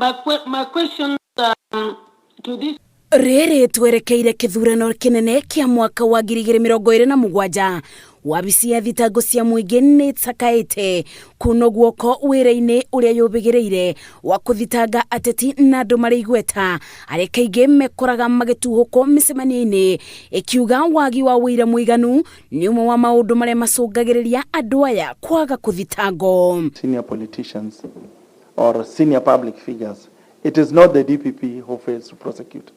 My question to this. Rere twerekeire kithurano kinene kia mwaka wa 2027 wabici ya thitango cia muingi ni tsakaite kuno guoko wira-ini uria yubigireire wa kuthitanga ateti na andu mari igweta aria kaingi mekoraga magituhũkwo micemania-ini ikiuga wagi wa wira mũiganu ni umwe wa maundu maria macungagiriria andu aya kwaga kuthitangwo. Senior politicians or senior public figures, it is not the DPP who fails to prosecute.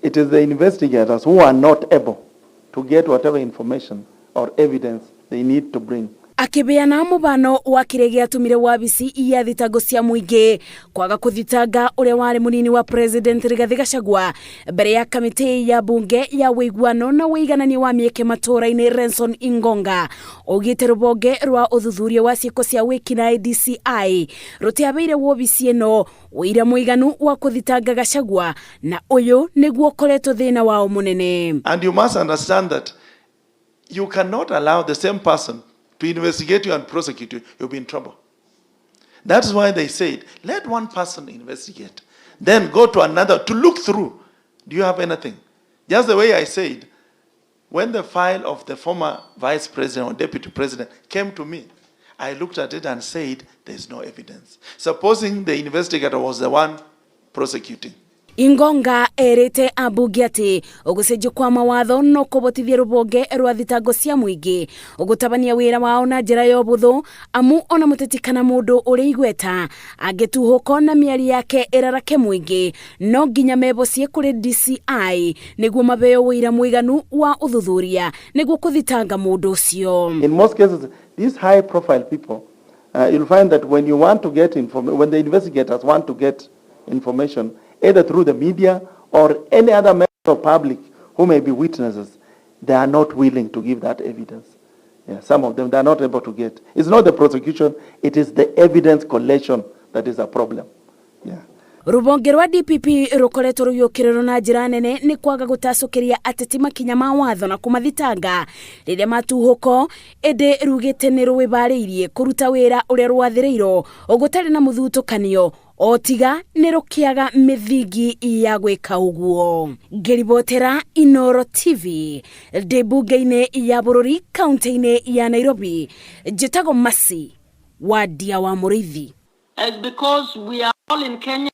It is the investigators who are not able to get whatever information or evidence they need to bring. Akibeana mubano wa kiregia tumire wabici ya thitango cia muingi kwaga kuthitanga uria wari munini wa president Rigathi Gachagua mbere ya kamiti ya bunge ya wiguano na wiganani wa mieke matura-ini Renson Ingonga ogite rubonge rwa uthuthuria wa ciiko cia wikinaĩ DCI rutiabeire wabici ino wira mũiganu wa kuthitanga Gachagua na uyu niguo koretwo thina wao munene. And you must understand that you cannot allow the same person to investigate you and prosecute you. You'll be in trouble. That's why they said, let one person investigate, then go to another to look through. Do you have anything? Just the way I said, when the file of the former vice president or deputy president came to me, I looked at it and said, there's no evidence. Supposing the investigator was the one prosecuting. Ingonga erete ambunge ati ugucenjio kwa mawatho no kubotithia rubonge rwa thitango cia muingi ugutabania wira wao na njira ya ubuthu amu ona muteti kana mundu uri igweta angituhũkwo na miari yake irarake muingi no nginya mebocie kuri DCI niguo mabeo wira mũiganu wa uthuthuria niguo kuthitanga mundu ucio. In most cases, these high profile people, you'll find that when you want to get information, when the investigators want to get information, either through the media or any other member of public who may be witnesses, they are not willing to give that evidence. Yeah, some of them, they are not able to get. It's not the prosecution, it is the evidence collection that is a problem. Yeah. Rubonge rwa DPP rukoretwo ruyukiriro na njira nene ni kwaga gutacukiria ateti makinya ma watho na kumathitanga riria matuhũkwo indi rugite ni rwibariirie kuruta wira uria rwathiriirwo ugutari na muthutukanio otiga ni rukiaga mithingi ya gwika uguo. Ngiribotera Inooro TV ndibunge-ini ya bururi kaunti-ini ya Nairobi njitago Masi wa Dia wa Muriithi. Because we are all in Kenya.